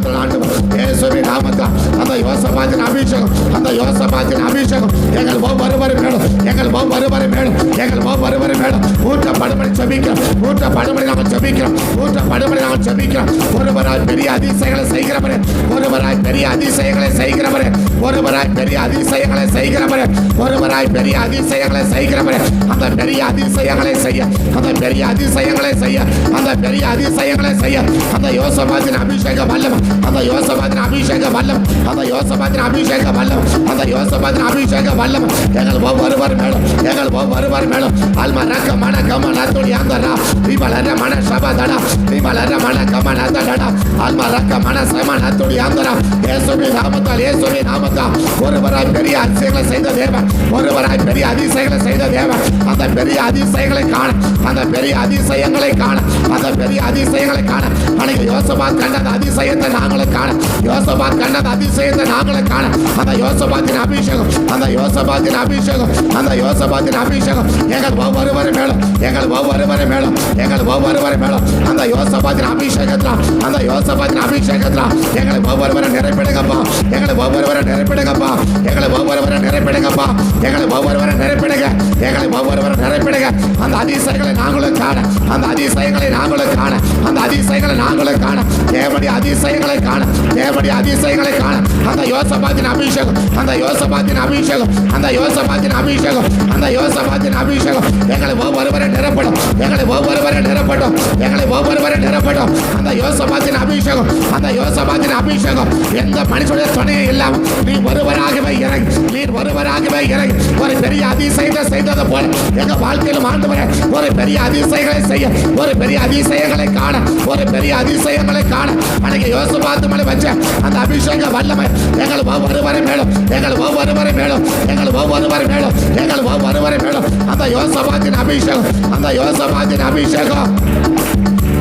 நாமத்தில் ஆண்டவர் இயேசுவின் நாமத்தில் அந்த யோசபாத்தின் அபிஷேகம், அந்த யோசபாத்தின் அபிஷேகம் எங்கள் ஒவ்வொருவரும் மேலும், எங்கள் ஒவ்வொருவரும் மேலும், எங்கள் ஒவ்வொருவரும் மேலும் ஊற்றப்படும்படி ஜெபிக்கிறோம், ஊற்றப்படும்படி நாங்கள் ஜெபிக்கிறோம், ஊற்றப்படும்படி நாங்கள் ஜெபிக்கிறோம். ஒருவராய் பெரிய அதிசயங்களை செய்கிறவரே, ஒருவராய் பெரிய அதிசயங்களை செய்கிறவரே, ஒருவராய் பெரிய அதிசயங்களை செய்கிறவரே, ஒருவராய் பெரிய அதிசயங்களை செய்கிறவரே, அந்த பெரிய அதிசயங்களை செய்ய, அந்த பெரிய அதிசயங்களை செய்ய, அந்த பெரிய அதிசயங்களை செய்ய, அந்த யோசபாத்தின் அபிஷேக வல்லம், அந்த யோசபாத்தின் அபிஷேக வல்லம், அந்த யோசபாத்தின் அபிஷேக வல்லம், அந்த யோசபாத்தின் அபிஷேக வல்லம் எங்கள் ஒவ்வொருவர் மேலும், எங்கள் ஒவ்வொருவர் மேலும் அல்மரக்க மன கமனத்துடி அந்தரா விமலர மன சபதடா விமலர மன கமனதடா அல்மரக்க மன சமனத்துடி அந்தரா இயேசுவின் நாமத்தால், இயேசுவின் நாமத்தால் ஒருவராய் பெரிய அதிசயங்களை செய்த தேவன், ஒருவராய் பெரிய அதிசயங்களை செய்த தேவன், அந்த பெரிய அதிசயங்களை காண, அந்த பெரிய அதிசயங்களை காண, அந்த பெரிய அதிசயங்களை காண. அன்னைக்கு யோசபாத் கண்டது அதிசயத்தை நாங்களும் காண, யோசபாத் கண்டது அதிசயத்தை நாங்களும் காண. அந்த யோசபாத்தின் அபிஷேகம், அந்த யோசபாத்தின் அபிஷேகம், அந்த யோசபாத்தின் அபிஷேகம் எங்கள் ஒவ்வொருவரும் மேலும், எங்கள் ஒவ்வொருவரும் மேலும், எங்கள் ஒவ்வொருவரும் மேலும் அந்த யோசபாத்தின் அபிஷேகத்தில், அந்த யோசபாத்தின் அபிஷேகத்தில் எங்களை ஒவ்வொருவரும் நிரப்பிடுங்கப்பா, எங்களை ஒவ்வொருவரும் நிரப்பிடுங்கப்பா, எங்களை ஒவ்வொருவரும் நிரப்பிடுங்கப்பா, எங்களை ஒவ்வொருவரும் நிரப்பிடுங்க, எங்களை ஒவ்வொருவரும் நிரப்பிடுங்க. அந்த அதிசயங்களை நாங்களும் காண, அந்த அதிசயங்களை நாங்களும் காண, அந்த அதிசயங்களை நாங்களும் காண, தேவனுடைய அதிசயங்களை காண, தேவனுடைய அதிசயங்களை காண. அந்த யோசபாத்தின் அபிஷேகம், அந்த யோசபாத்தின் அபிஷேகம், அந்த யோசபாத்தின் அபிஷேகம், அந்த யோசபாத்தின் அபிஷேகம் எங்களை ஒவ்வொருவரை நிரப்படும், எங்களை ஒவ்வொருவரை நிரப்படும், எங்களை ஒவ்வொருவரை நிரப்படும். அந்த யோசபாத்தின் அபிஷேகம், அந்த யோசபாத்தின் அபிஷேகம் எந்த மனுஷனுடைய துணையும் இல்லாமல் நீ ஒருவராகவே இறங்கி, நீர் ஒருவராகவே இறங்கி ஒரு பெரிய அதிசயத்தை செய்தது போல எங்க வாழ்க்கையிலும் ஆண்டவரே ஒரு பெரிய அதிசயங்களை செய்ய, ஒரு பெரிய அதிசயங்களை காண, ஒரு பெரிய அதிசயங்களை காண. அன்னைக்கு யோசபாத்து மேல வச்ச அந்த அபிஷேக வல்லமை எங்கள் ஒவ்வொருவரை மேலும், எங்கள் ஒவ்வொருவரை மேலும், எங்கள் ஒவ்வொருவரை மேலும், எங்கள் ஒவ்வொருவரை மேலும் அந்த யோசபாத்தின் அபிஷேகம், அந்த யோசபாத்தின் அபிஷேகம்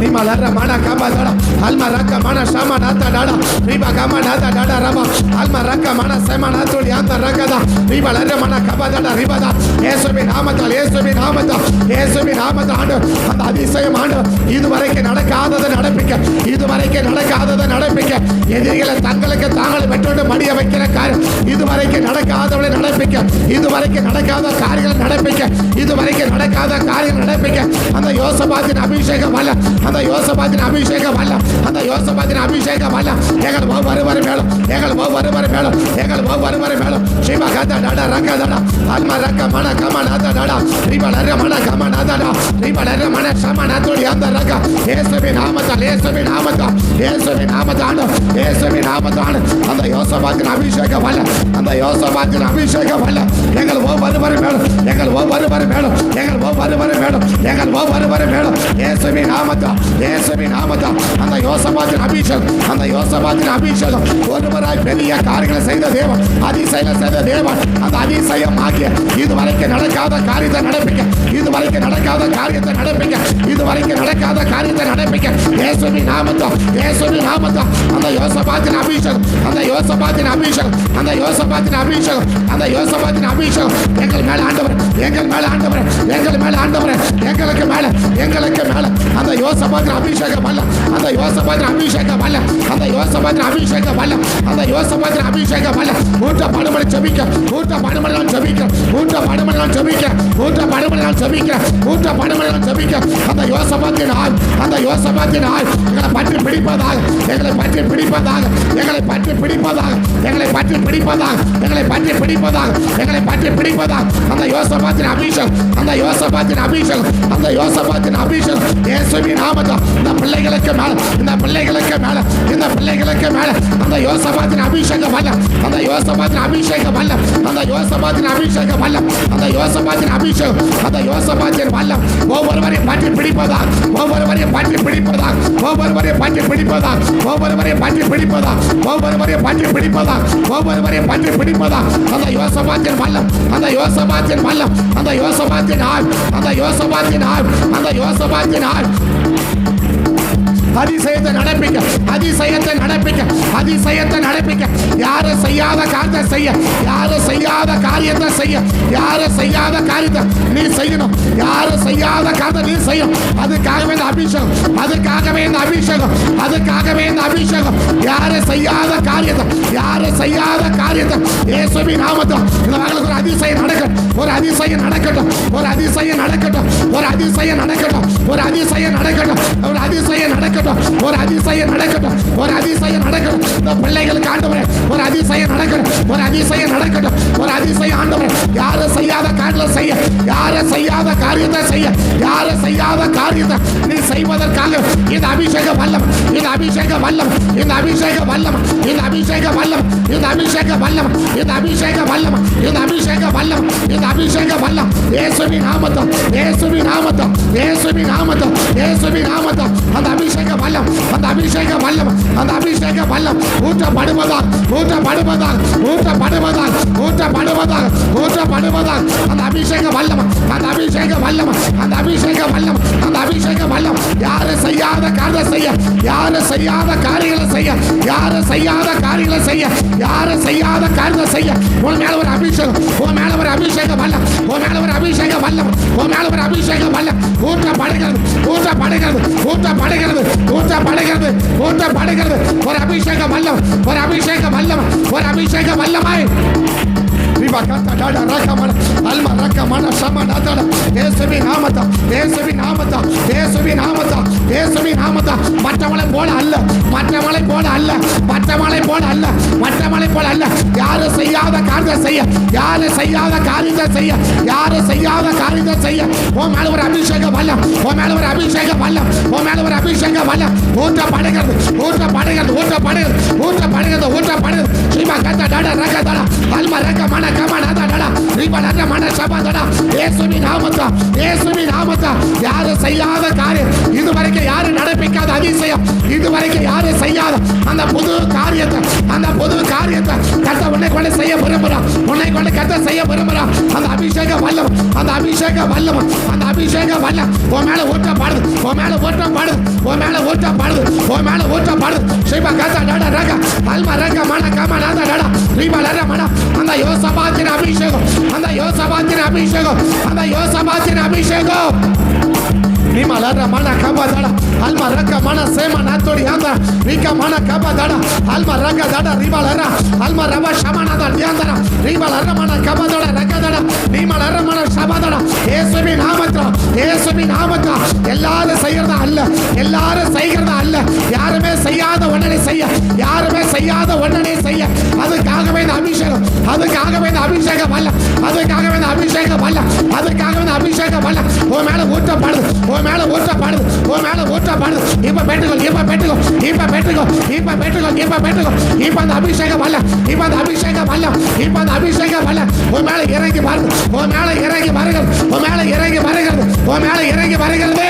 நிமலர மன கமதட அல்மரக்க மன சமனத டட ரிப கமனத டட ரப அல்மரக்க மன சமனதுல் யந்த ரகத ரிபலர மன கமதட ரிபத இயேசுவின் நாமத்தால், இயேசுவின் நாமத்தால், இயேசுவின் நாமத்தால் அந்த அதிசயம் ஆண்டவர் இதுவரைக்கும் நடக்காததை நடப்பிக்க, இதுவரைக்கும் நடக்காததை நடப்பிக்க, எதிரிகளை தங்களுக்கு தாங்கள் பெற்றோடு மடிய வைக்கிற காரியம் இதுவரைக்கும் நடக்காதவளை நடப்பிக்க, இதுவரைக்கும் நடக்காத காரியங்களை நடப்பிக்க, இதுவரைக்கும் நடக்காத காரியங்கள் நடப்பிக்க. அந்த யோசபாத்தின் அபிஷேகம் அல்ல, அந்த யோசபாத்தின் அபிஷேகம் அல்ல, அந்த யோசபாத்தின் அபிஷேகம் அல்ல எங்கள் ஒவ்வொருவரும் மேலும், எங்கள் ஒவ்வொருவரும் மேலும், எங்கள் ஒவ்வொருவரும் மேலும் ஸ்ரீமகத டட ரகதட அல்மரக்க மன கமனத டட ரிபலர மன கமனத ரிபலர மன சமனதுடி அந்த ரக இயேசுவின் நாமத்தால், இயேசுவின் நாமத்தால், இயேசுவின் நாமத்தால், இயேசுவின் நாமத்தால் அந்த யோசபாத்தின் அபிஷேகம் அல்ல, அந்த யோசபாத்தின் அபிஷேகம் அல்ல எங்கள் ஒவ்வொருவரும் மேலும், எங்கள் ஒவ்வொருவரும் மேலும், எங்கள் ஒவ்வொருவரும் மேலும், எங்கள் ஒவ்வொருவரும் மேலும் இயேசுவின் நாமத்தால், இயேசுவின் நாமத்தால் அந்த யோசபாத்தின் அபிஷேகம், அந்த யோசபாத்தின் அபிஷேகம் ஒருவராய் பெரிய காரியங்களை செய்த தேவன், அதிசயங்களை செய்த தேவன், அந்த அதிசயம் ஆகிய இதுவரைக்கும் நடக்காத காரியத்தை நடப்பிக்க, இதுவரைக்கும் நடக்காத காரியத்தை நடப்பிக்க, இதுவரைக்கும் நடக்காத காரியத்தை நடப்பிக்க இயேசுவின் நாமத்தால், இயேசுவின் நாமத்தால் அந்த யோசபாத்தின் அபிஷேகம், அந்த யோசபாத்தின் அபிஷேகம், அந்த யோசபாத்தின் அபிஷேகம், அந்த யோசபாத்தின் அபிஷேகம் எங்கள் மேல ஆண்டவர், எங்கள் மேல ஆண்டவர், எங்கள் மேல ஆண்டவர், எங்களுக்கு மேல, எங்களுக்கு மேல அந்த யோசபாத்தின் அபிஷேகம் அல்ல, அந்த யோசபாத்தின் அபிஷேகம் அல்ல, அந்த யோசபாத்தின் அபிஷேகம் அல்ல, அந்த யோசபாத்தின் அபிஷேகம் அல்ல. மூன்ற படுமலை ஜெபிக்க, மூன்ற படுமலை நான் ஜெபிக்க, மூன்ற படுமலை நான் ஜெபிக்க, மூன்ற படுமலை நான் ஜெபிக்க, மூன்ற படுமலை நான் ஜெபிக்க. அந்த யோசபாத்தின் ஆள், அந்த யோசபாத்தின் ஆள் எங்களை பற்றி பிடிப்பதாக, எங்களை பற்றி பிடிப்பதாக, எங்களை பற்றி பிடிப்பதாக, எங்களை பற்றி பிடிப்பதாக, எங்களை பற்றி பிடிப்பதாக, எங்களை பற்றி பிடிப்பதாக. அந்த யோசபாத்தின் அபிஷேகம், அந்த யோசபாத்தின் அபிஷேகம், அந்த யோசபாத்தின் அபிஷேகம் இயேசுவின் நாமத்தால் இந்த பிள்ளைகளுக்கு மேல, இந்த பிள்ளைகளுக்கு மேல, இந்த பிள்ளைகளுக்கு மேல அந்த யோசபாத்தின் அபிஷேகம் அல்ல, அந்த யோசபாத்தின் அபிஷேகம் அல்ல, அந்த யோசபாத்தின் அபிஷேகம் அல்ல, அந்த யோசபாத்தின் அபிஷேகம், அந்த யோசபாத்தின் வல்லம் ஒவ்வொருவரையும் பற்றி பிடிப்பதாக, ஒவ்வொருவரையும் பற்றி பிடிப்பதாக, ஒவ்வொருவரையும் பற்றி பிடிப்பதாக, ஒவ்வொருவரையும் பற்றி பிடிப்பதாக, ஒவ்வொருவரையும் பற்றி பிடிப்பதாக, ஒவ்வொருவரையும் பற்றி பிடிப்பதாக. அந்த யோசபாத்தின் வல்லம், அந்த யோசபாத்தின் வல்லம், அந்த யோசபாத்தின் ஆள், அந்த யோசபாத்தின் ஆள், அந்த யோசபாத்தின் ஆள் அதிசயத்தை நடப்பிக்க, அதிசயத்தை நடப்பிக்க, அதிசயத்தை நடப்பிக்க. யாரும் செய்யாத காரியத்தை செய்ய, யாரும் செய்யாத காரியத்தை செய்ய, யாரும் செய்யாத காரியத்தை நீ செய்யணும். யாரும் செய்யாத காரியத்தை நீ செய்யணும். அதுக்காகவே இந்த அபிஷேகம், அதுக்காகவே இந்த அபிஷேகம், அதுக்காகவே இந்த அபிஷேகம். யாரும் செய்யாத காரியத்தை, யாரும் செய்யாத காரியத்தை இயேசுவின் நாமத்தில் இந்த மகளுக்கு ஒரு அதிசயம் நடக்கட்டும், ஒரு அதிசயம் நடக்கட்டும், ஒரு அதிசயம் நடக்கட்டும், ஒரு அதிசயம் நடக்கட்டும், ஒரு அதிசயம் நடக்கட்டும், ஒரு அதிசயம் நடக்கட்டும், ஒரு அதிசயம் நடக்கட்டும், ஒரு அதிசயம் நடக்கட்டும். இந்த பிள்ளைகளுக்கு ஆண்டவரே ஒரு அதிசயம் நடக்கட்டும், ஒரு அதிசயம் நடக்கட்டும், ஒரு அதிசயம் ஆண்டவரே. யாரும் செய்யாத காரியத்தை செய்ய, யாரும் செய்யாத காரியத்தை செய்ய, யாரும் செய்யாத காரியத்தை நீ செய்வதற்காக இந்த அபிஷேக வல்லம், இந்த அபிஷேக வல்லம், இந்த அபிஷேக வல்லம், இந்த அபிஷேக வல்லம், இந்த அபிஷேக வல்லம், இந்த அபிஷேக வல்லம், இந்த அபிஷேக வல்லம், இந்த அபிஷேக வல்லம். இயேசுவின் நாமத்தில், இயேசுவின் நாமத்தில், இயேசுவின் நாமத்தில், இயேசுவின் நாமத்தில் அந்த அபிஷேக வல்லம், அந்த அபிஷேக வல்லம், அந்த அபிஷேக வல்லம் ஊற்றப்படுவதாக, ஊற்றப்படுவதாக, ஊற்றப்படுவதாக, ஊற்றப்படுவதாக, ஊற்றப்படுவதாக. அந்த அபிஷேக வல்லம், அந்த அபிஷேக வல்லம், அந்த அபிஷேக வல்லம், அந்த அபிஷேக வல்லம். யாரும் செய்யாத காரியத்தை செய்ய, யாரும் செய்யாத காரியங்களை செய்ய, யாரும் செய்யாத காரியங்களை செய்ய, யாரும் செய்யாத காரியத்தை செய்ய. உன் மேல ஒரு அபிஷேகம், உன் மேல ஒரு அபிஷேக வல்லம், உன் மேல ஒரு அபிஷேக வல்லம், உன் மேல ஒரு அபிஷேக வல்லம் ஊற்றப்படுகிறது, ஊற்றப்படுகிறது, ஊற்றப்படுகிறது, ஊற்றப்படுகிறது, ஊற்றப்படுகிறது. ஒரு அபிஷேக வல்லம், ஒரு அபிஷேக வல்லம், ஒரு அபிஷேக வல்லமாய் மற்றவளை போல அல்ல, மற்றவளை போல அல்ல, மற்றவளை போல அல்ல, மற்றவளை போல அல்ல. யாரும் செய்யாத காரியத்தை செய்ய, யாரும் செய்யாத காரியத்தை செய்ய, யாரும் செய்யாத காரியத்தை செய்ய. உன் மேல ஒரு அபிஷேக வல்லம், உன் மேல ஒரு அபிஷேக வல்லம், உன் மேல ஒரு அபிஷேக வல்லம் ஊற்றப்படுகிறது, ஊற்றப்படுகிறது, ஊற்றப்படுகிறது, ஊற்றப்படுகிறது, ஊற்றப்படுகிறது. ஸ்ரீமா கத்த டாடா ரக தாடா அல்மா ரக மன யாரும் செய்யாத காரியம், இதுவரைக்கும் யாரும் நடப்பிக்காத அதிசயம், இதுவரைக்கும் யாரும் செய்யாத அந்த புது காரியத்தை, அந்த புது காரியத்தை கத்த உன்னை கொண்டு செய்ய விரும்புறான், உன்னை கொண்டு கத்த செய்ய விரும்புறான். அந்த அபிஷேக வல்லம், அந்த அபிஷேக வல்லம், அந்த அபிஷேக வல்லம் உன் மேல ஊற்றப்படுது, உன் மேல ஊற்றப்படுது, உன் மேல ஊற்றப்படுது, உன் மேல ஊற்றப்படுது. ஸ்ரீமா கத்த டாடா ரக அல்மா ரக மன கம நாதா டாடா ஸ்ரீமா லர மன. அந்த யோசபாத்தின் அபிஷேகம், அந்த யோசபாத்தின் அபிஷேகம், அந்த யோசபாத்தின் அபிஷேகம். Nima lara mana kaba dada, alma raka mana sema natori anda, rika mana kaba dada, alma raka dada riba lara, alma raba shama nada diandara, riba lara mana kaba dada raka dada, nima lara mana shaba dada. இயேசுவின் நாமத்தில், இயேசுவின் நாமத்தில் எல்லாரும் செய்யறதா அல்ல, எல்லாரும் செய்யறதா அல்ல. யாருமே செய்யாத ஒன்னனை செய்ய, யாருமே செய்யாத ஒன்னனை செய்ய. அதுக்காகவே இந்த அபிஷேகம், அதுக்காகவே இந்த அபிஷேகம் அல்ல, அதுக்காகவே இந்த அபிஷேகம் அல்ல, அதுக்காகவே இந்த அபிஷேகம் அல்ல. உன் மேல ஊற்றப்படுது, உன் மேல ஊற்றப்படுது, உன் மேல ஊற்றப்படுது. இப்ப பெற்றுக்கோ, இப்ப பெற்றுக்கோ, இப்ப பெற்றுக்கோ, இப்ப பெற்றுக்கோ, இப்ப பெற்றுக்கோ. இப்ப அந்த அபிஷேகம் அல்ல, இப்ப அந்த அபிஷேகம் அல்ல, இப்ப அந்த அபிஷேகம் அல்ல. உன் மேல இறங்கி வருது, உன் மேல இறங்கி வருகிறது, உன் மேல இறங்கி வருகிறது, உன் மேல இறங்கி வருகிறது.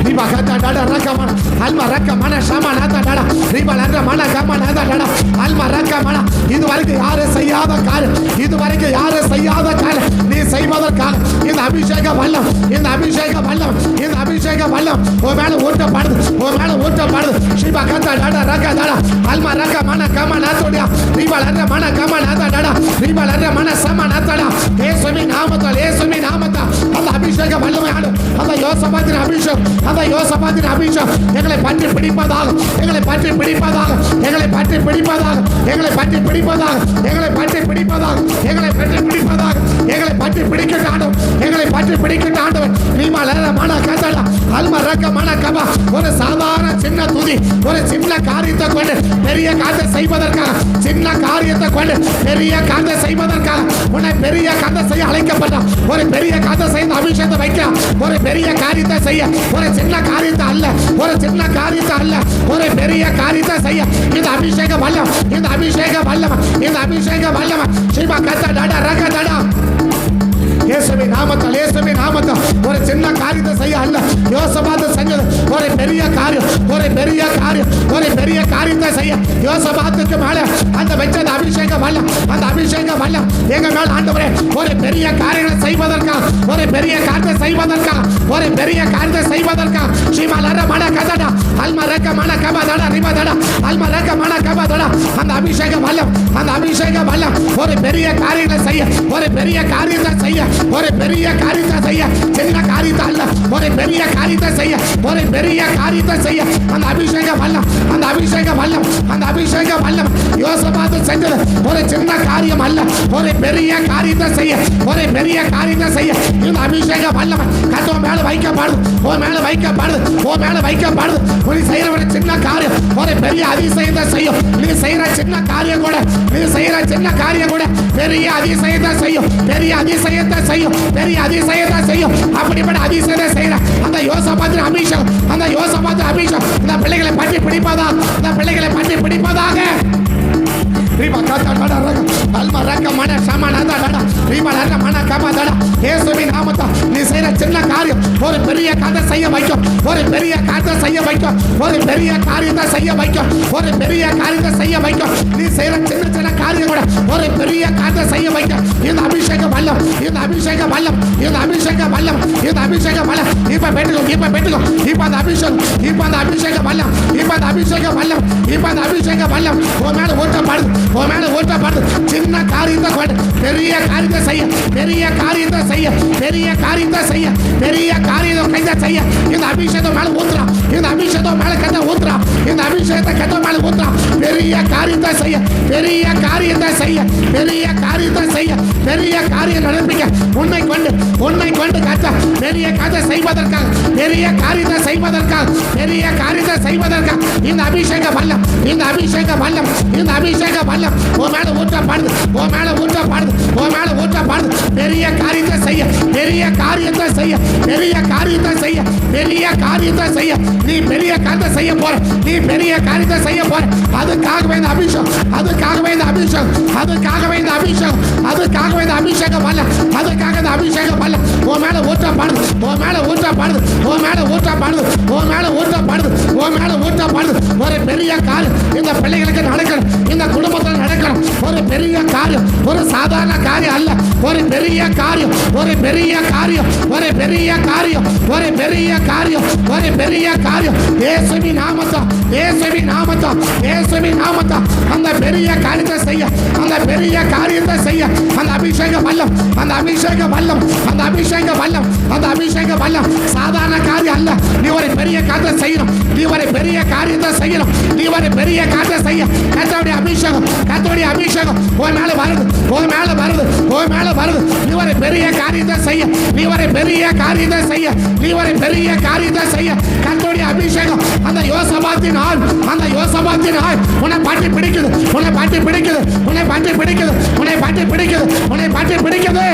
Riba kata dada raka mana, alma raka mana shama nada dada, riba lara mana kama nada dada, alma raka mana. இதுவரைக்கும் யாரும் செய்யாத காரியம், இதுவரைக்கும் யாரும் செய்யாத காரியம் நீ செய்வதற்காக இந்த அபிஷேக வல்லம், இந்த அபிஷேக வல்லம், இந்த அபிஷேக வல்லம் உன் மேல ஊற்றப்படுது, உன் மேல ஊற்றப்படுது. ஸ்ரீபா கத்த டாடா ரக தாடா அல்மா ரக மன கம நாத்தோடியா riba lara mana kama nada dada, riba lara mana sama நாத்தடா. இயேசுவின் நாமத்தில், இயேசுவின் நாமத்தில் அந்த அபிஷேக வல்லமை ஆடு, அந்த யோசபாத்தின் அபிஷேகம், அந்த யோசபாத்தின் அபிஷேகம் எங்களை பற்றி பிடிப்பதாக, எங்களை பற்றி பிடிப்பதாக, எங்களை பற்றி பிடிப்பதாக, எங்களை பற்றி பிடிப்பதாக, எங்களை பற்றி பிடிப்பதாக, எங்களை பற்றி பிடிப்பதாக, எங்களை பற்றி பிடிக்கட்டாண்டும், எங்களை பற்றி பிடிக்கட்டாண்டவன். நீமா லேர மன கதடா அல்ம ரக்க மன கபா. ஒரு சாதாரண சின்ன துதி, ஒரு சின்ன காரியத்தை கொண்டு பெரிய காரியத்தை செய்வதற்காக, சின்ன காரியத்தை கொண்டு பெரிய காரியத்தை செய்வதற்காக உன்னை பெரிய காரியத்தை செய்ய அழைக்கப்பட்டான். ஒரு பெரிய காரியத்தை செய்ய அபிஷேகத்தை வைக்கலாம், ஒரு பெரிய காரியத்தை செய்ய, ஒரு சின்ன காரியத்தை அல்ல, ஒரு சின்ன காரியத்தை அல்ல, ஒரு பெரிய காரியத்தை செய்ய இந்த அபிஷேக வல்லம், இந்த அபிஷேக வல்லம், இந்த அபிஷேக வல்லம். ஸ்ரீமா கத்த டாடா ரக டாடா இயேசுவின் நாமத்தால், இயேசுவின் நாமத்தால் ஒரு சின்ன காரியத்தை செய்ய அல்ல யோசபாத்து செஞ்சது ஒரு பெரிய காரியம், ஒரு பெரிய காரியம், ஒரு பெரிய காரியத்தை செய்ய யோசபாத்துக்கு மேல அந்த வச்சது அபிஷேக வல்லம், அந்த அபிஷேக வல்லம் எங்க மேல ஆண்டவரே ஒரு பெரிய காரியங்களை செய்வதற்காக, ஒரு பெரிய காரியத்தை செய்வதற்காக, ஒரு பெரிய காரியத்தை செய்வதற்காக ஸ்ரீமலர மன கதடா அல்மரக்க மன கபதடா ரிபதடா அல்மரக்க மன கபதடா அந்த அபிஷேக வல்லம், அந்த அபிஷேக வல்லம் ஒரு பெரிய காரியங்களை செய்ய, ஒரு பெரிய காரியத்தை செய்ய, ஒரு பெரிய காரியத்தை செய்ய, சின்ன காரியத்தை அல்ல, ஒரு பெரிய காரியத்தை செய்ய, ஒரு பெரிய காரியத்தை செய்ய அந்த அபிஷேக வல்லம், அந்த அபிஷேக வல்லம், அந்த அபிஷேக வல்லம் யோசபாத்து செஞ்சது ஒரு சின்ன காரியம் அல்ல, ஒரு பெரிய காரியத்தை செய்ய, ஒரு பெரிய காரியத்தை செய்ய இந்த அபிஷேக வல்லம் கத்தோ மேல வைக்கப்படுது, ஓ மேல வைக்கப்படுது, ஓ மேல வைக்கப்படுது. நீ செய்யற ஒரு சின்ன காரியம் ஒரு பெரிய அதிசயத்தை செய்யும். நீ செய்யற சின்ன காரியம் கூட, நீ செய்யற சின்ன காரியம் கூட பெரிய அதிசயத்தை செய்யும், பெரிய அதிசயத்தை செய்யும், பெரிய அதிசயத்தை செய்யும். அப்படிப்பட்ட அதிசயத்தை செய்யற அந்த யோசபாத்தின் அபிஷேகம், அந்த யோசபாத்தின் அபிஷேகம் இந்த பிள்ளைகளை பற்றி பிடிப்பதாக, இந்த பிள்ளைகளை பற்றி பிடிப்பதாக. நீ செய்யற சின்ன காரியம் ஒரு பெரிய காரியத்தை செய்ய வைக்கும், ஒரு பெரிய காரியத்தை செய்ய வைக்கும், ஒரு பெரிய காரியத்தை செய்ய வைக்கும், ஒரு பெரிய காரியத்தை செய்ய வைக்கும். நீ செய்யற சின்ன சின்ன காரியம் கூட ஒரு பெரிய காரியத்தை செய்ய வைக்கும். இந்த அபிஷேக வல்லம், இந்த அபிஷேக வல்லம், இந்த அபிஷேக வல்லம், இந்த அபிஷேக வல்லம் இப்ப பெற்றுக்கும், இப்ப பெற்றுக்கும், இப்ப அந்த அபிஷேகம், இப்ப அந்த அபிஷேக வல்லம், இப்ப அந்த அபிஷேக வல்லம், இப்ப அந்த அபிஷேக வல்லம் உன் மேல ஊற்றப்படுது, உன் மேல ஊற்றப்படுது. சின்ன காரியத்தை கொண்டு பெரிய காரியத்தை செய்ய, பெரிய காரியத்தை செய்ய, பெரிய காரியத்தை செய்ய, பெரிய காரியத்தை கைதை செய்ய இந்த அபிஷேகம் மேல ஊத்துறான், இந்த அபிஷேகம் மேல கதை ஊத்துறான், இந்த அபிஷேகத்தை கதை மேல ஊத்துறான். பெரிய காரியத்தை செய்ய, பெரிய காரியத்தை செய்ய, பெரிய காரியத்தை செய்ய, பெரிய காரியம் நடப்பிக்க உன்னை கொண்டு, உன்னை கொண்டு கத்த பெரிய கதை செய்வதற்காக, பெரிய காரியத்தை செய்வதற்காக, பெரிய காரியத்தை செய்வதற்காக இந்த அபிஷேக வல்லம், இந்த அபிஷேக வல்லம், இந்த அபிஷேக வல்லம் உன் மேல ஊற்றப்படுது, உன் மேல ஊற்றப்படுது, உன் மேல ஊற்றப்படுது. பெரிய காரியத்தை செய்ய, பெரிய காரியத்தை செய்ய, பெரிய காரியத்தை செய்ய, பெரிய காரியத்தை செய்ய. நீ பெரிய காரியத்தை செய்ய போற, நீ பெரிய காரியத்தை செய்ய போற. அதுக்காகவே இந்த அபிஷேகம், அதுக்காகவே இந்த அபிஷேகம், அதுக்காகவே இந்த அபிஷேகம், அதுக்காகவே இந்த அபிஷேகம் வல்ல, அதுக்காக இந்த அபிஷேகம் வல்ல உன் மேல ஊற்றப்படுது, உன் மேல ஊற்றப்படுது, உன் மேல ஊற்றப்படுது, உன் மேல ஊற்றப்படுது, உன் மேல ஊற்றப்படுது. ஒரு பெரிய காரியம் இந்த பிள்ளைகளுக்கு நடக்கணும், இந்த குடும்பத்தில் நடக்கணும். ஒரு பெரிய காரியம், ஒரு சாதாரண காரியம் அல்ல, ஒரு பெரிய காரியம், ஒரு பெரிய காரியம், ஒரு பெரிய காரியம், ஒரு பெரிய காரியம், ஒரு பெரிய காரியம். இயேசுவின் நாமத்தால், இயேசுவின் நாமத்தால், இயேசுவின் நாமத்தால் அந்த பெரிய காரியத்தை செய்ய, அந்த பெரிய காரியத்தை செய்ய அந்த அபிஷேக வல்லம், அந்த அபிஷேக வல்லம், அந்த அபிஷேக வல்லம், அந்த அபிஷேக வல்லம் சாதாரண காரியம் அல்ல. நீ ஒரு பெரிய காரியத்தை செய்யணும், நீ ஒரு பெரிய காரியத்தை செய்யணும், நீ ஒரு பெரிய காரியத்தை செய்ய கர்த்தருடைய அபிஷேகம், கர்த்தருடைய அபிஷேகம் உன் மேல வருது, உன் மேல வருது, உன் மேல வருது. நீ ஒரு பெரிய காரியத்தை செய்ய, நீ ஒரு பெரிய காரியத்தை செய்ய, நீ ஒரு பெரிய காரியத்தை செய்ய கர்த்தருடைய அபிஷேகம். அந்த யோசபாத்தின் ஆள், அந்த யோசபாத்தின் ஆள் உன்னை பாட்டி பிடிக்குது, உன்னை பாட்டி பிடிக்குது, உன்னை பாட்டி பிடிக்குது, உன்னை பாட்டி பிடிக்குது, உன்னை பாட்டி பிடிக்குது.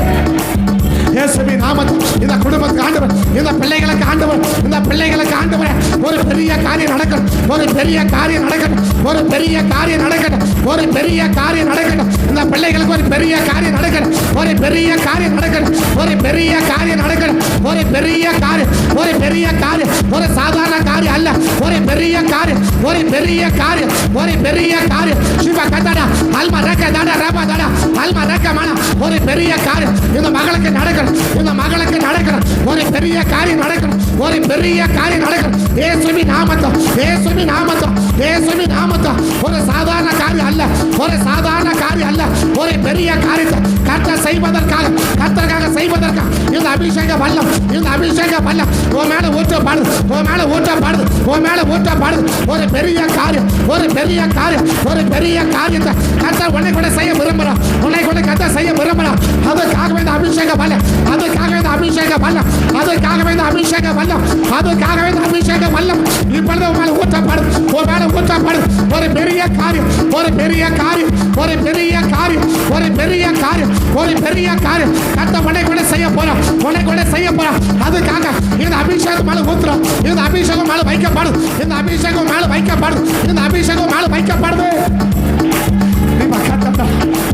இயேசுவின் நாமத்தில் இந்த குடும்பத்துக்கு ஆண்டவர், இந்த பிள்ளைகளுக்கு ஆண்டவர், இந்த பிள்ளைகளுக்கு ஆண்டவர் ஒரு பெரிய காரியம் நடக்கணும், ஒரு பெரிய காரியம் நடக்கணும், ஒரு பெரிய காரியம் நடக்கணும், ஒரு பெரிய காரியம் நடக்கணும். இந்த பிள்ளைகளுக்கு ஒரு பெரிய காரியம் நடக்கணும், ஒரு பெரிய காரியம் நடக்கணும், ஒரு பெரிய காரியம் நடக்கணும், ஒரு பெரிய காரியம், ஒரு பெரிய காரியம், ஒரு சாதாரண காரியம் அல்ல, ஒரு பெரிய காரியம், ஒரு பெரிய காரியம், ஒரு பெரிய காரியம். சிவ கதடா அல்மா ரக்க தடா ரபா தடா அல்மா ரக்க மன ஒரு பெரிய காரியம் இந்த மகளுக்கு நடக்கணும், இந்த மகளுக்கு நடக்கணும், ஒரு பெரிய காரியம் நடக்கணும், ஒரு பெரிய காரியம் நடக்கணும். இயேசுவின் நாமத்தில், இயேசுவின் நாமத்தில், இயேசுவின் நாமத்தில் ஒரு சாதாரண காரியம் அல்ல, ஒரு சாதாரண காரியம் அல்ல, ஒரு பெரிய காரியத்தை கர்த்தர் செய்வதற்காக, கர்த்தருக்காக செய்வதற்காக இந்த அபிஷேக வல்லம், இந்த அபிஷேக வல்லம் உன் மேல ஊற்றப்படுது, உன் மேல ஊற்றப்படுது, உன் மேல ஊற்றப்படுது. ஒரு பெரிய காரியம், ஒரு பெரிய காரியம், ஒரு பெரிய காரியத்தை கர்த்தர் உன்னை கூட செய்ய விரும்புகிறார், உன்னை கூட கர்த்தர் செய்ய விரும்புகிறார். அதுக்காகவே இந்த அபிஷேக வல்லம், அதுக்காகவே இந்த அபிஷேக வல்லம், அதுக்காகவே இந்த அபிஷேக வல்லம், அதுக்காகவே இந்த அபிஷேக வல்லம் இப்பொழுது உன் மேல ஊற்றப்படுது, உன் மேல ஊற்றப்படுது. ஒரு பெரிய காரியம், ஒரு பெரிய காரியம், ஒரு பெரிய காரியம், ஒரு பெரிய காரியம், ஒரு பெரிய காரியம் கர்த்தர் உன்னை கூட செய்ய போறார், உன்னை கூட செய்ய போறார். அதுக்காக இந்த அபிஷேகம் மேல ஊத்துறோம், இந்த அபிஷேகம் மேல வைக்கப்படுது, இந்த அபிஷேகம் மேல வைக்கப்படுது, இந்த அபிஷேகம் மேல வைக்கப்படுது.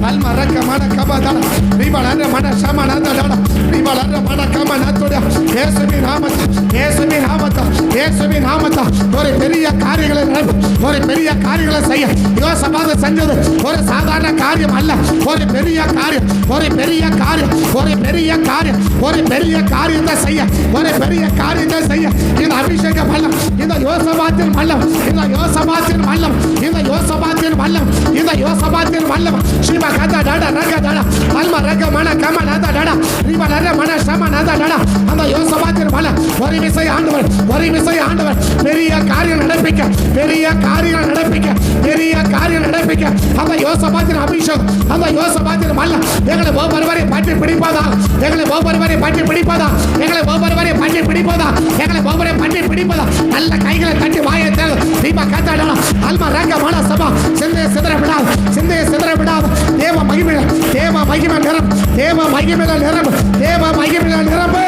அல்மா ரக்க மன கபதா ரிபா நர மன சம நந்த ஒரு பெரிய காரியங்களை ஒரு பெரிய காரியங்களை செய்ய யோசபாத் செஞ்சது ஒரு சாதாரண காரியம் அல்ல. ஒரு பெரிய காரியம், ஒரு பெரிய காரியம், ஒரு பெரிய காரியம், ஒரு பெரிய காரியத்தை செய்ய, ஒரு பெரிய காரியத்தை செய்ய இந்த அபிஷேக வல்லம், இந்த யோசபாத்தின் வல்லம், இந்த யோசபாத்தின் வல்லம், இந்த யோசபாத்தின் வல்லம், இந்த யோசபாத்தின் வல்லம். சிவா கதா டாடா ரக டாடா அல்மா ரக மன கம நாதா டாடா ரிவா நர மன சம நாதா டாடா. அந்த யோசபாத்தின் வல்லம் ஒரு விசை ஆண்டவர், ஒரு விசை ஆண்டவர் பெரிய காரியம் நடப்பிக்க, பெரிய காரியம் நடப்பிக்க, பெரிய காரியம் நடப்பிக்க. அந்த யோசபாத்தின் அபிஷேகம், அந்த யோசபாத்தின் வல்லம் எங்களை ஒவ்வொருவரையும் பற்றி பிடிப்பதா, எங்களை ஒவ்வொருவரையும் பற்றி பிடிப்பதா, எங்களை ஒவ்வொருவரையும் பற்றி பிடிப்பதா, எங்களை ஒவ்வொருவரையும் பற்றி பிடிப்பதா. நல்ல கைகளை தட்டி வாயை தேடு தீபா காத்தாடலாம் அல்மா ரங்க மன சபா. சிந்தையை சிதற விடாது, சிந்தையை சிதற விடாது. தேவ மகிமை, தேவ மகிமை நிரம்பு, தேவ மகிமை நிரம்பு, தேவ மகிமை நிரம்பு.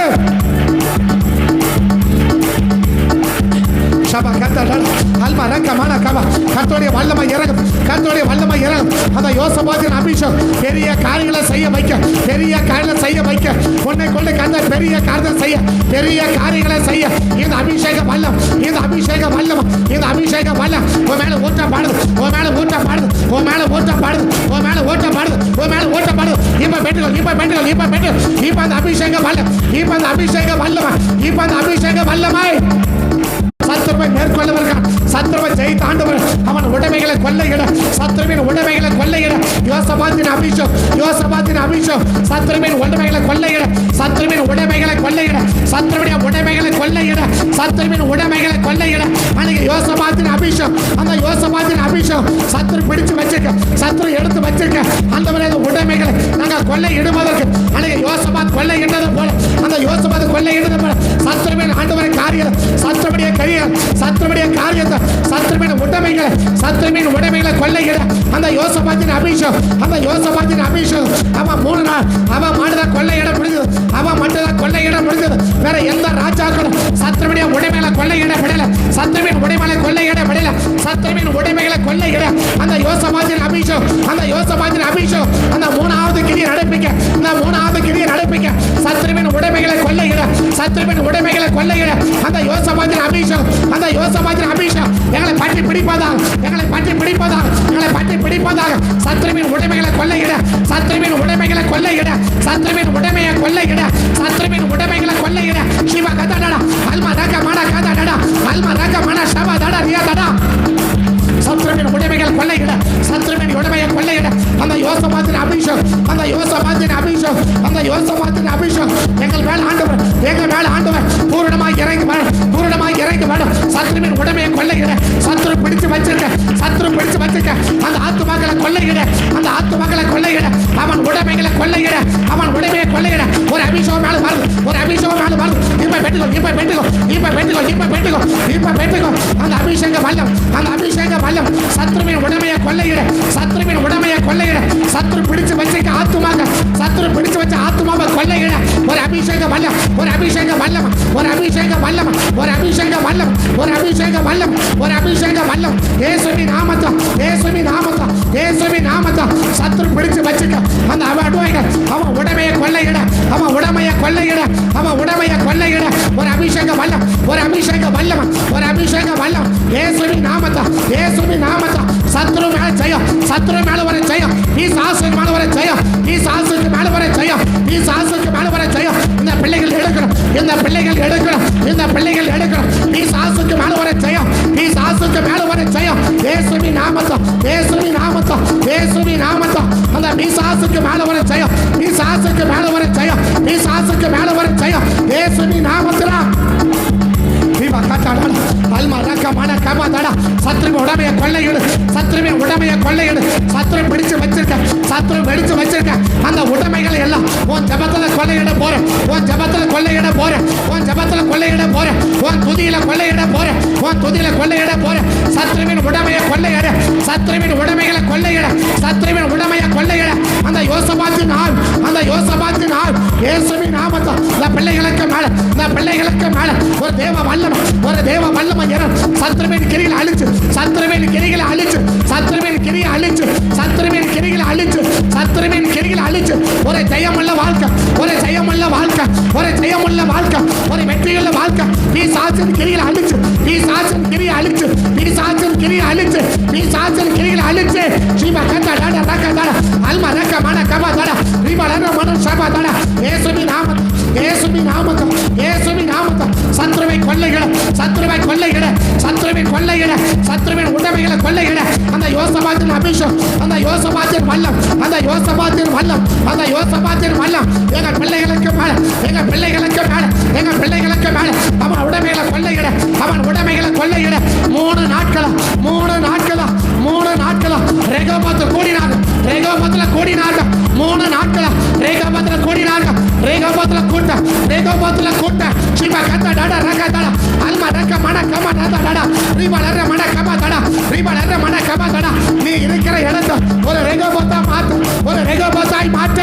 கர்த்தருடைய வல்லமை இறங்கும், கர்த்தருடைய வல்லமை இறங்கும். அந்த யோசபாத்தின் அபிஷேகம் பெரிய காரியங்களை செய்ய வைக்க, பெரிய காரியங்களை செய்ய வைக்க, உன்னை கொண்டு கர்த்தர் பெரிய காரியத்தை செய்ய, பெரிய காரியங்களை செய்ய இந்த அபிஷேக வல்லம், இந்த அபிஷேக வல்லம், இந்த அபிஷேக வல்லம் உன் மேல ஊற்றப்படுது, உன் மேல ஊற்றப்படுது, உன் மேல ஊற்றப்படுது, உன் மேல ஊற்றப்படுது, உன் மேல ஊற்றப்படுது. இப்ப பெற்றுக்கோ, இப்ப பெற்றுக்கோ, இப்ப பெற்று, இப்ப அந்த அபிஷேக வல்லம், இப்ப அந்த அபிஷேக வல்லமை, இப்ப அந்த அபிஷேக வல்லமை. சத்துருவை மேற்கொள்ளவர்கள், சத்துருவை ஜெயித்த ஆண்டவர் அவன் உடைமைகளை கொள்ளையிட, சத்துருவின் உடைமைகளை கொள்ளையிட யோசபாத்தின் அபிஷேகம், யோசபாத்தின் அபிஷேகம் சத்துருவின் உடைமைகளை கொள்ளையிட, சத்துருவின் உடைமைகளை கொள்ளையிட, சத்துருவின் உடைமைகளை கொள்ளையிட, சத்துருவின் உடைமைகளை கொள்ளையிட. அன்னைக்கு யோசபாத்தின் அபிஷேகம், அந்த யோசபாத்தின் அபிஷேகம் சத்துரு பிடிச்சு வச்சிருக்க, சத்துரு எடுத்து வச்சிருக்க அந்த உடைமைகளை நாங்கள் கொள்ளையிடுவதற்கு அன்னைக்கு யோசபாத் கொள்ளையிட்டது போல, அந்த யோசபாத் கொள்ளையிட்டது போல சத்துருவின் ஆண்டவரை காரியம், சத்துருடைய கரிய, சத்துருடைய காரியத்தை, சத்துருவின் உடைமைகளை, சத்துருவின் உடைமைகளை கொள்ளையிட அந்த யோசபாத்தின் அபிஷேகம், அந்த யோசபாத்தின் அபிஷேகம். அவன் 3 நாள் அவன் மாட்டுதான் கொள்ளையிட முடிஞ்சது, அவன் மட்டும்தான் கொள்ளையிட முடிஞ்சது. வேற எந்த ராஜாக்களும் சத்துருடைய உடைமைகளை கொள்ளையிட விடல, சத்துருவின் உடைமைகளை கொள்ளையிட விடல, சத்துருவின் உடைமைகளை கொள்ளையிட அந்த யோசபாத்தின் அபிஷேகம், அந்த யோசபாத்தின் அபிஷேகம் அந்த 3வது கிரியை நடப்பிக்க, இந்த 3வது கிரியை நடப்பிக்க சத்துருவின் உடைமைகளை கொள்ளையிட, சத்துருவின் உடைமைகளை கொள்ளையிட அந்த யோசபாத்தின் அபிஷேகம், அந்த யோசபாத்தின் அபிஷேகம் எங்களை பற்றி பிடிப்பதாக, எங்களை பற்றி பிடிப்பதாக, எங்களை பற்றி பிடிப்பதாக. சத்துருவின் உடைமைகளை கொள்ளையிட, சத்துருவின் உடைமைகளை கொள்ளையிட, சத்துருவின் உடைமையை கொள்ளையிட, சத்துருவின் உடைமைகளை கொள்ளையிட. சிவா கதாடா அல்மா ரக மன கதாடா அல்மா ரக மன சபா தடா ரியா தடா. சத்துருவின் உடைமைகள் கொள்ளையிட, சத்துருவின் உடைமையை கொள்ளையிட அந்த யோசபாத்தின் அபிஷேகம், அந்த யோசபாத்தின் அபிஷேகம், அந்த யோசபாத்தின் அபிஷேகம் எங்கள் மேல் ஆண்டவர், எங்கள் மேல் ஆண்டவர் பூரணமாக இறங்கி வேணும், பூரணமாக இறங்கி வேணும். சத்துருவின் உடைமையை கொள்ளையிட, சத்துரு பிடிச்சு வச்சிருக்க, சத்துரு பிடிச்சு வச்சிருக்க அந்த ஆத்துமாக்களை கொள்ளையிட, அந்த ஆத்துமாக்களை கொள்ளையிட, அவன் உடைமைகளை கொள்ளையிட, அவன் உடைமையை கொள்ளையிட. ஒரு அபிஷேகம் மேல வருது, ஒரு அபிஷேகம் மேல வருது. இப்ப பெற்றுக்கோ, இப்ப பெற்றுக்கோ, இப்ப பெற்றுக்கோ, இப்ப பெற்றுக்கோ, இப்ப பெற்றுக்கோ. அந்த அபிஷேக வல்லம், அந்த அபிஷேக வல்லம் சத்துருவின் உடைமையை கொள்ளையிட, சத்துருவின் உடைமையை கொள்ளையிட, சத்துரு பிடிச்சு வச்சிருக்க ஆத்துமாக, சத்துரு பிடிச்சு வச்ச ஆத்துமாவை கொள்ளையிட ஒரு அபிஷேக வல்லம், ஒரு அபிஷேக வல்லம், ஒரு அபிஷேக வல்லம், ஒரு அபிஷேக வல்லம், ஒரு அபிஷேக வல்லம், ஒரு அபிஷேக வல்லம். இயேசுவின் நாமத்தில், இயேசுவின் நாமத்தில், இயேசுவின் நாமத்தில் சத்துரு பிடிச்சு வச்சிருக்க அந்த அடிமைகள் அவன் உடைமையை கொள்ளையிட, அவன் உடைமையை கொள்ளையிட, அவன் உடைமையை கொள்ளையிட ஒரு அபிஷேக வல்லம், ஒரு அபிஷேக வல்லம், ஒரு அபிஷேக வல்லம். இயேசுவின் நாமத்தில், இயேசுவின் நாமத்தில் சத்துரு மேல ஜெயம், சத்துரு மேல வர ஜெயம், பிசாசுக்கு மேல வர ஜெயம், பிசாசுக்கு மேல வர ஜெயம், பிசாசுக்கு மேல வர ஜெயம். இந்த பிள்ளைகள் எடுக்கணும், இந்த பிள்ளைகள் எடுக்கணும், இந்த பிள்ளைகள் எடுக்கணும். பிசாசுக்கு மேல வர ஜெயம், பிசாசுக்கு மேல வர ஜெயம். இயேசுவின் நாமத்தில், இயேசுவின் நாமத்தில், இயேசுவின் நாமத்தில் அந்த பிசாசுக்கு மேல வர ஜெயம், பிசாசுக்கு மேல வர ஜெயம், பிசாசுக்கு மேல வர ஜெயம். இயேசுவின் நாமத்தில் சத்துருவின் உடமையை கொள்ளையிடு, சத்துருவின் உடமையை கொள்ளையிடு. சத்துரு பிடிச்சு வச்சிருக்க, சத்துரு பிடிச்சு வச்சிருக்க அந்த உடைமைகளை எல்லாம் உன் ஜபத்துல கொள்ளையிட போறேன், உன் ஜபத்துல கொள்ளையிட போறேன், உன் ஜபத்துல கொள்ளையிட போறேன், உன் துதியில கொள்ளையிட போறேன், உன் துதியில கொள்ளையிட போறேன். சத்துருவின் உடமையை கொள்ளையிட, சத்துருவின் உடைமைகளை கொள்ளையிட, சத்துருவின் உடைமையை கொள்ளையிட. அந்த யோசபாத்தின் ஆள், அந்த யோசபாத்தின் ஆள் இயேசுவின் நாமத்தில் இந்த பிள்ளைகளுக்கு மேல, இந்த பிள்ளைகளுக்கு மேல ஒரு தேவ வல்லமை, ஒரு தேவ வல்லமை ஏறும். சத்துருவின் கிரிகளை அழிச்சு, சத்துருவின் கிரிகளை அழிச்சு, சத்துருவின் கிரியை அழிச்சு, சத்துருவின் கிரிகளை அழிச்சு, சத்துருவின் கிரிகளை அழிச்சு ஒரு ஜெயமுள்ள வாழ்க்கை, ஒரு ஜெயமுள்ள வாழ்க்கை, ஒரு ஜெயமுள்ள வாழ்க்கை, ஒரு வெற்றியுள்ள வாழ்க்கை. பிசாசின் கிரியை அழிச்சு, பிசாசின் கிரியை அழிச்சு, பிசாசின் கிரியை அழிச்சு, பிசாசின் கிரியை அழிச்சு. ஜீவ கந்த டட ரக டட அல்மா ரக மன கப டட ரிபலன மன சப டட இயேசுவின் நாமத்தில், இயேசுவின் நாமத்தில், இயேசுவின் நாமத்தில் சத்துருவை கொல்லையிட, சத்துருவை கொல்லையிட, சத்துருவின் கொல்லையிட, சத்துருவின் உடைமைகளை கொல்லையிட. அந்த யோசபாத்தின் அபிஷேகம், அந்த யோசபாத்தின் வல்லம், அந்த யோசபாத்தின் வல்லம், அந்த யோசபாத்தின் வல்லம் எங்கள் பிள்ளைகளுக்கு மேல, எங்கள் பிள்ளைகளுக்கு மேல, எங்கள் பிள்ளைகளுக்கு மேல அவன் உடைமைகளை கொள்ளையிட, அவன் உடைமைகளை கொள்ளையிட. 3 நாட்களா, 3 நாட்களா, 3 நாட்களா ரேகோபத்தில் கூடினார்கள், ரேகோபத்தில் கூடினார்கள். 3 நாட்களா ரேகோபத்தில் கூடினார்கள், ரேகோபத்தில் கூட்ட, ரேகோபத்தில் கூட்ட. சிவ கத்த டட ரக டட அல்மா ரக மன கம டட டட ரிபலர மன கம டட ரிபலர மன கம டட. நீ இருக்கிற இடத்தை ஒரு ரேகோபத்தா மாத்து, ஒரு ரேகோபத்தாய் மாற்ற.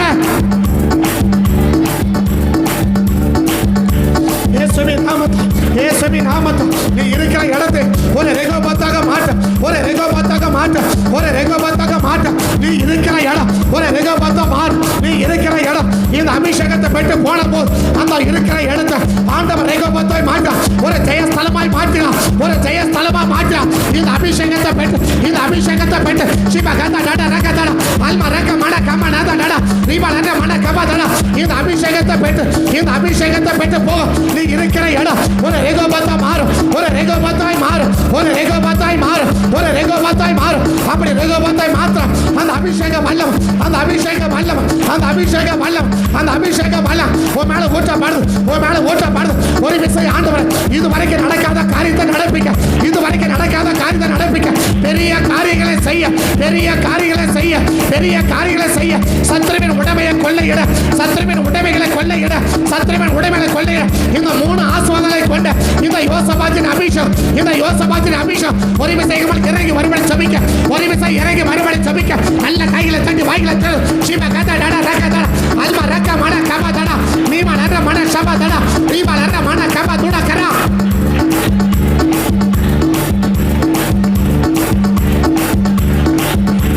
இயேசுவின் நாமத்தில், இயேசுவின் நாமத்தில் நீ இருக்கிற இடத்தை ஒரு ரெகோபத்தாக மாற்ற, ஒரு ரெகோபத்தாக மாற்ற, ஒரு ரெகோபத்தாக மாற்ற. நீ இருக்கிற இடம் ஒரு ரெகோபத்தா மாறு. நீ இருக்கிற இடம் இந்த அபிஷேகத்தை பெற்று போன போது அந்த இருக்கிற இடத்தை ஆண்டவர் ரெகோபத்தாய் மாற்ற, ஒரு ஜெயஸ்தலமாய் மாற்றினார், ஒரு ஜெயஸ்தலமாய் மாற்றினார். இந்த அபிஷேகத்தை பெற்று, இந்த அபிஷேகத்தை பெற்று சிவ கந்த டட ரக டட அல்மா ரக மன கம நத டட ரிபலர மன கம டட. இந்த அபிஷேகத்தை பெற்று, இந்த அபிஷேகத்தை பெற்று போக. நீ இருக்கிற இடம் ஒரு ரெகோபத்தா மாறும், ஒரு ரெகோபத்தாய் மாறும், ஒரு ரெகோபத்தாய் மாறும், ஒரு ரெகோபத்தாய் மாறும். அப்படி ரெகோபத்தாய் மாத்திரம் அந்த அபிஷேக வல்லம், அந்த அபிஷேக வல்லம், அந்த அபிஷேக வல்லம், அந்த அபிஷேக வல்லம் உன் மேல ஊற்றப்படுது, உன் மேல ஊற்றப்படுது. ஒரு விசை ஆண்டவர் இதுவரைக்கும் நடக்காத காரியத்தை நடப்பிக்க, இதுவரைக்கும் நடக்காத காரியத்தை நடப்பிக்க, பெரிய காரியங்களை செய்ய, பெரிய காரியங்களை செய்ய, பெரிய காரியங்களை செய்ய. சத்துருவின் உடைமையை கொள்ளையிட, சத்துருவின் உடைமைகளை கொள்ளையிட, சத்துருவின் உடைமைகளை கொள்ளையிட. இந்த 3 ஆசீர்வாதங்களை கொண்ட இந்த யோசபாத்தின் அபிஷேகம், இந்த யோசபாத்தின் அபிஷேகம் ஒரு விசைகள் இறங்கி மறுபடி சபிக்க, ஒரு விசை இறங்கி மறுபடி சபிக்க. நல்ல கையில தட்டி வாயில தரு. சிவ கத டட ரக டட அல்மா ரக மன கம டட நீமா நர மன சப டட நீமா நர மன கம துட கரா.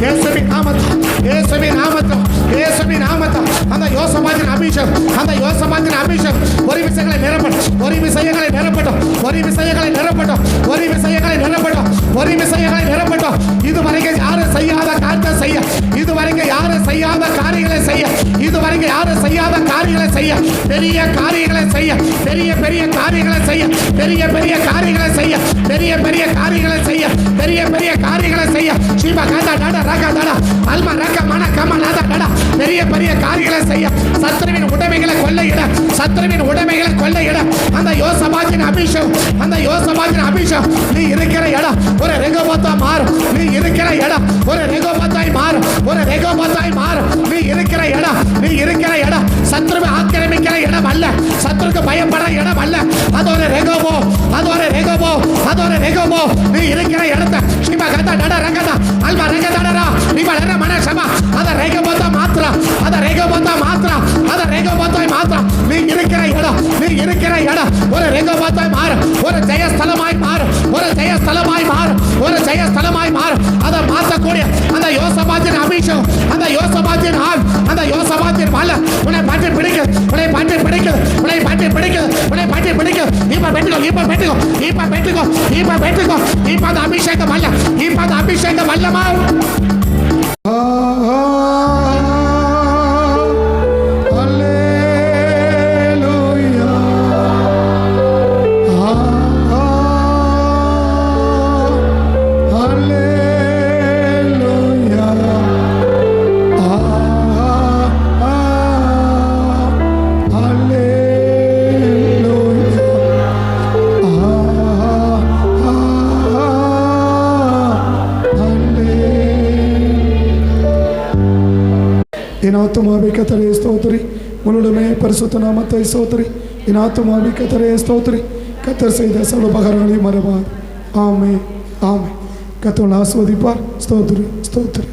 இயேசுவின் நாமத்தில், இயேசுவின் நாமத்தில், இயேசுவின் நாமத்தில் அந்த யோசபாத்தின் அபிஷேகம், அந்த யோசபாத்தின் அபிஷேகம் ஒரு விசைகளை நிரப்பட்டும், ஒரு விசைகளை நிரப்பட்டும், ஒரு விசைகளை நிரப்பட்டும், ஒரு விசைகளை நிரப்பட்டும், ஒரு விசைகளை நிரப்பட்டும். இதுவரைக்கும் யாரும் செய்யாத காரியத்தை செய்ய, இதுவரைக்கும் யாரும் செய்யாத காரியங்களை செய்ய, இதுவரைக்கும் யாரும் செய்யாத காரியங்களை செய்ய, பெரிய காரியங்களை செய்ய, பெரிய பெரிய காரியங்களை செய்ய, பெரிய பெரிய காரியங்களை செய்ய, பெரிய பெரிய காரியங்களை செய்ய, பெரிய பெரிய காரியங்களை செய்ய. சிவ கத டட ரக டட அல்மா ரக மன கம நத டட பெரிய பெரிய காரியங்களை செய்ய. சத்துருவின் உடைமைகளை கொள்ளையிட, சத்துருவின் உடைமைகளை கொள்ளையிட. அந்த யோசபாத்தின் அபிஷேகம், அந்த யோசபாத்தின் அபிஷேகம் நீ இருக்கிற இடம் ஒரு ரெகோபத்தா மாறும். நீ இருக்கிற இடம் ஒரு ரெகோபத்தாய் மாறும், ஒரு ரெகோபத்தாய் மாறும். நீ இருக்கிற இடம், நீ இருக்கிற இடம் சத்துருவை ஆக்கிரமிக்கிற இடம் அல்ல, சத்துருக்கு பயப்படுற இடம் அல்ல. அது ஒரு ரெகோபோ, அது ஒரு ரெகோபோ, அது ஒரு ரெகோபோ. நீ இருக்கிற இடத்தை சிவ கத டட ரகத அல்மா ரக டடரா ரிபலர மன சப அத ரெகோபத்தா மாத்ரா, அத ரெகோபத்தா மாத்ரா, அத ரெகோபத்தாய் மாத்ரா. நீ இருக்கிற இடம், நீ இருக்கிற இடம் ஒரு ரெகோபத்தாய் மாறும், ஒரு ஜெயஸ்தலமாய் மாறும், ஒரு ஜெயஸ்தலமாய் மாறும், ஒரு ஜெயஸ்தலமாய் மாறும். அதை மாற்றக்கூடிய அந்த யோசபாத்தின் அபிஷேகம், அந்த யோசபாத்தின் ஆள், அந்த யோசபாத்தின் வல்ல உன்னை பற்றி பிடிக்குது, உன்னை பற்றி பிடிக்குது, உன்னை பற்றி பிடிக்குது, உன்னை பற்றி பிடிக்குது. இப்ப பெற்றுக்கோ, இப்ப பெற்றுக்கோ, இப்ப பெற்றுக்கோ, இப்ப பெற்றுக்கோ. இப்ப அந்த அபிஷேகம் வல்ல, இப்ப அந்த அபிஷேகம் வல்லமா. என் ஆத்துமாவே கர்த்தரை ஸ்தோத்திரி, உன்னுடைய பரிசுத்த நாமத்தை ஸ்தோத்திரி. என் ஆத்துமாவே கர்த்தரை ஸ்தோத்திரி, கர்த்தர் செய்த சகல உபகாரங்களையும் மறவாது. ஆமென், ஆமென். கர்த்தர் ஆசீர்வதிப்பார். ஸ்தோத்திரி, ஸ்தோத்திரி.